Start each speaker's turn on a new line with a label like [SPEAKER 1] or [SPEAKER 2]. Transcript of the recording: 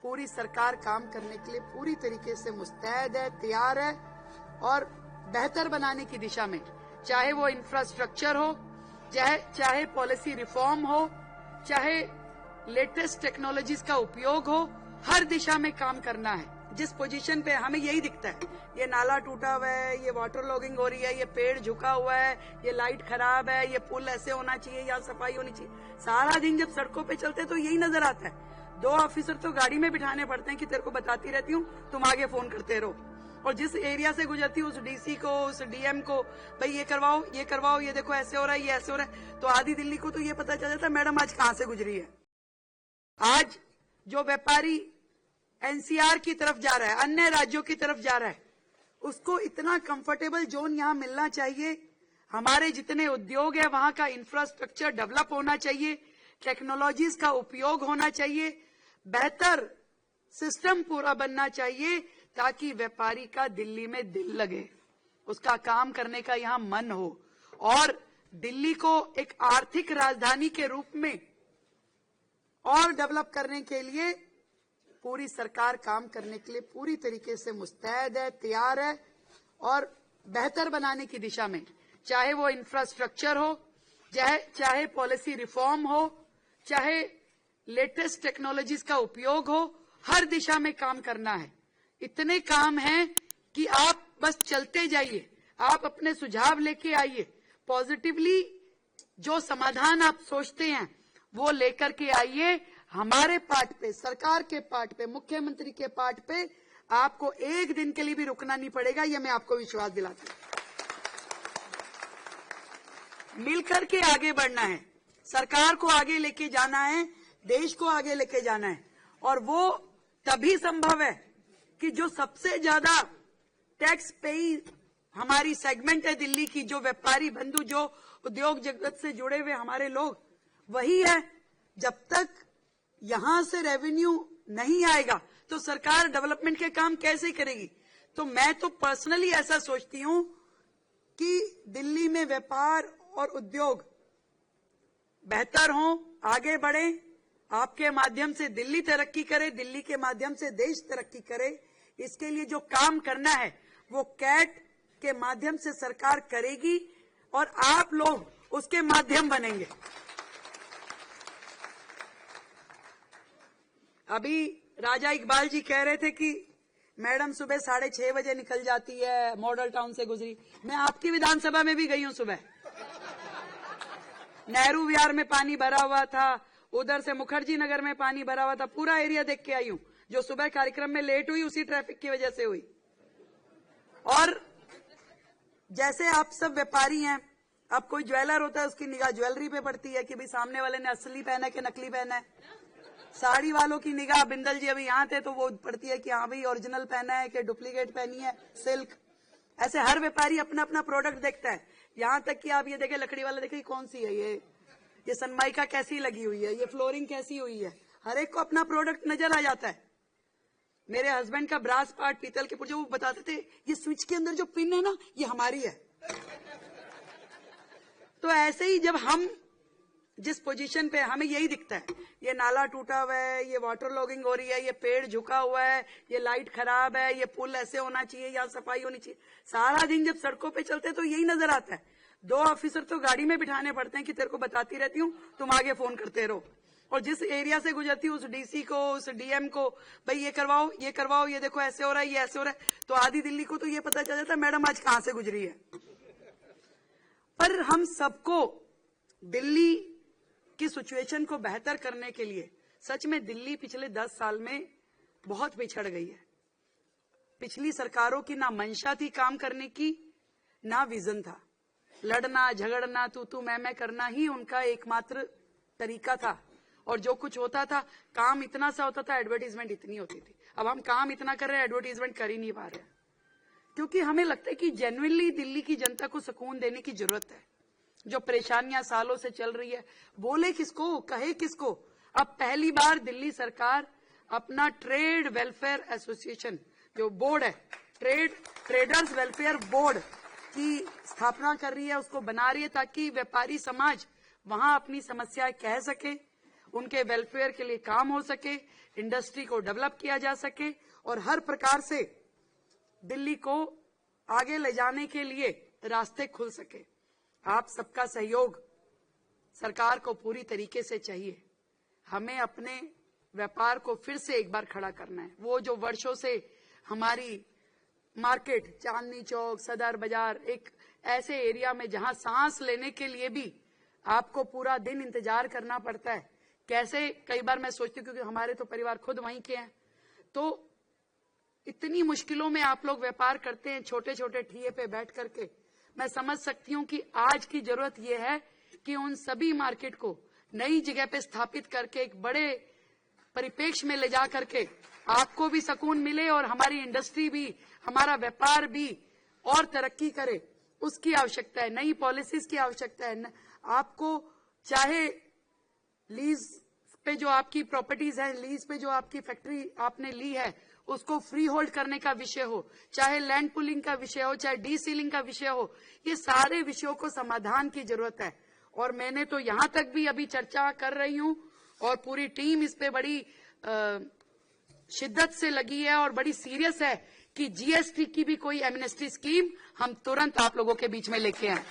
[SPEAKER 1] पूरी सरकार काम करने के लिए पूरी तरीके से मुस्तैद है, तैयार है और बेहतर बनाने की दिशा में, चाहे वो इंफ्रास्ट्रक्चर हो, चाहे पॉलिसी रिफॉर्म हो, चाहे लेटेस्ट टेक्नोलॉजीज का उपयोग हो, हर दिशा में काम करना है। जिस पोजीशन पे हमें यही दिखता है, ये नाला टूटा हुआ है, ये वाटर लॉगिंग हो रही है, ये पेड़ झुका हुआ है, ये लाइट खराब है, ये पुल ऐसे होना चाहिए, यहाँ सफाई होनी चाहिए, सारा दिन जब सड़कों पे चलते तो यही नजर आता है। 2 ऑफिसर तो गाड़ी में बिठाने पड़ते हैं कि तेरे को बताती रहती हूँ, तुम आगे फोन करते रहो। और जिस एरिया से गुजरती हूँ उस डीसी को, उस डीएम को, भाई ये करवाओ, ये देखो ऐसे हो रहा है, ये ऐसे हो रहा है, तो आधी दिल्ली को तो ये पता चल जाता है मैडम आज कहाँ से गुजरी है। आज जो व्यापारी एनसीआर की तरफ जा रहा है, अन्य राज्यों की तरफ जा रहा है, उसको इतना कंफर्टेबल जोन यहाँ मिलना चाहिए। हमारे जितने उद्योग है वहां का इंफ्रास्ट्रक्चर डेवलप होना चाहिए, टेक्नोलॉजीज का उपयोग होना चाहिए, बेहतर सिस्टम पूरा बनना चाहिए ताकि व्यापारी का दिल्ली में दिल लगे, उसका काम करने का यहाँ मन हो और दिल्ली को एक आर्थिक राजधानी के रूप में और डेवलप करने के लिए पूरी सरकार काम करने के लिए पूरी तरीके से मुस्तैद है, तैयार है और बेहतर बनाने की दिशा में, चाहे वो इंफ्रास्ट्रक्चर हो, चाहे पॉलिसी रिफॉर्म हो, चाहे लेटेस्ट टेक्नोलॉजीज का उपयोग हो, हर दिशा में काम करना है। इतने काम हैं कि आप बस चलते जाइए, आप अपने सुझाव लेके आइए, पॉजिटिवली जो समाधान आप सोचते हैं वो लेकर के आइए। हमारे पार्ट पे, सरकार के पार्ट पे, मुख्यमंत्री के पार्ट पे आपको एक दिन के लिए भी रुकना नहीं पड़ेगा, ये मैं आपको विश्वास दिलाता हूं। मिलकर के आगे बढ़ना है, सरकार को आगे लेके जाना है, देश को आगे लेके जाना है और वो तभी संभव है कि जो सबसे ज्यादा टैक्स पेई हमारी सेगमेंट है दिल्ली की, जो व्यापारी बंधु, जो उद्योग जगत से जुड़े हुए हमारे लोग, वही है। जब तक यहां से रेवेन्यू नहीं आएगा तो सरकार डेवलपमेंट के काम कैसे करेगी। तो मैं तो पर्सनली ऐसा सोचती हूं कि दिल्ली में व्यापार और उद्योग बेहतर हो, आगे बढ़े, आपके माध्यम से दिल्ली तरक्की करे, दिल्ली के माध्यम से देश तरक्की करे। इसके लिए जो काम करना है वो कैट के माध्यम से सरकार करेगी और आप लोग उसके माध्यम बनेंगे। अभी राजा इकबाल जी कह रहे थे कि मैडम सुबह 6:30 बजे निकल जाती है, मॉडल टाउन से गुजरी। मैं आपकी विधानसभा में भी गई हूं सुबह, नेहरू विहार में पानी भरा हुआ था, उधर से मुखर्जी नगर में पानी भरा हुआ था, पूरा एरिया देख के आई हूं। जो सुबह कार्यक्रम में लेट हुई उसी ट्रैफिक की वजह से हुई। और जैसे आप सब व्यापारी हैं, अब कोई ज्वेलर होता है उसकी निगाह ज्वेलरी पे पड़ती है कि भाई सामने वाले ने असली पहना है कि नकली पहना है। साड़ी वालों की निगाह, बिंदल जी अभी यहाँ थे तो वो पड़ती है कि हाँ भाई ओरिजिनल पहना है कि डुप्लीकेट पहनी है, सिल्क। ऐसे हर व्यापारी अपना अपना प्रोडक्ट देखता है। यहाँ तक कि आप ये देखें, लकड़ी वाला देखें कौन सी है, ये सनमाइका कैसी लगी हुई है, ये फ्लोरिंग कैसी हुई है, हर एक को अपना प्रोडक्ट नजर आ जाता है। मेरे हस्बैंड का ब्रास पार्ट पीतल के पुर्जे, वो बताते थे ये स्विच के अंदर जो पिन है ना ये हमारी है। तो ऐसे ही जब हम जिस पोजीशन पे, हमें यही दिखता है, ये नाला टूटा हुआ है, ये वाटर लॉगिंग हो रही है, ये पेड़ झुका हुआ है, ये लाइट खराब है, ये पुल ऐसे होना चाहिए, यहाँ सफाई होनी चाहिए, सारा दिन जब सड़कों पे चलते तो यही नजर आता है। 2 ऑफिसर तो गाड़ी में बिठाने पड़ते हैं कि तेरे को बताती रहती हूँ, तुम आगे फोन करते रहो। और जिस एरिया से गुजरती हूँ उस डीसी को, उस डीएम को, भाई ये करवाओ, ये देखो ऐसे हो रहा है, ये ऐसे हो रहा है, तो आधी दिल्ली को तो ये पता चल जाता है मैडम आज कहाँ से गुजरी है। पर हम सबको दिल्ली की सिचुएशन को बेहतर करने के लिए, सच में दिल्ली पिछले 10 साल में बहुत पिछड़ गई है। पिछली सरकारों की ना मंशा थी काम करने की, ना विजन था। लड़ना झगड़ना, तू मैं करना ही उनका एकमात्र तरीका था। और जो कुछ होता था, काम इतना सा होता था, एडवर्टीजमेंट इतनी होती थी। अब हम काम इतना कर रहे हैं, एडवर्टीजमेंट कर ही नहीं पा रहे, क्योंकि हमें लगता है कि जेन्युइनली दिल्ली की जनता को सुकून देने की जरूरत है। जो परेशानियां सालों से चल रही है, बोले किसको, कहे किसको। अब पहली बार दिल्ली सरकार अपना ट्रेड वेलफेयर एसोसिएशन जो बोर्ड है, ट्रेडर्स वेलफेयर बोर्ड की स्थापना कर रही है, उसको बना रही है ताकि व्यापारी समाज वहां अपनी समस्याएं कह सके उनके वेलफेयर के लिए काम हो सके, इंडस्ट्री को डेवलप किया जा सके और हर प्रकार से दिल्ली को आगे ले जाने के लिए रास्ते खुल सके। आप सबका सहयोग सरकार को पूरी तरीके से चाहिए। हमें अपने व्यापार को फिर से एक बार खड़ा करना है। वो जो वर्षों से हमारी मार्केट, चांदनी चौक, सदर बाजार, एक ऐसे एरिया में जहां सांस लेने के लिए भी आपको पूरा दिन इंतजार करना पड़ता है, कैसे कई बार मैं सोचती हूँ, क्योंकि हमारे तो परिवार खुद वहीं के हैं, तो इतनी मुश्किलों में आप लोग व्यापार करते हैं छोटे छोटे ठिए पे बैठ करके। मैं समझ सकती हूँ कि आज की जरूरत यह है कि उन सभी मार्केट को नई जगह पे स्थापित करके एक बड़े परिप्रेक्ष्य में ले जा करके आपको भी सुकून मिले और हमारी इंडस्ट्री भी, हमारा व्यापार भी और तरक्की करे, उसकी आवश्यकता है। नई पॉलिसीज की आवश्यकता है। आपको चाहे लीज पे जो आपकी प्रॉपर्टीज है, लीज पे जो आपकी फैक्ट्री आपने ली है, उसको फ्री होल्ड करने का विषय हो, चाहे लैंड पुलिंग का विषय हो, चाहे डी सीलिंग का विषय हो, ये सारे विषयों को समाधान की जरूरत है। और मैंने तो यहां तक भी अभी चर्चा कर रही हूं और पूरी टीम इस पे बड़ी शिद्दत से लगी है और बड़ी सीरियस है कि जीएसटी की भी कोई एमनेस्टी स्कीम हम तुरंत आप लोगों के बीच में लेके आए।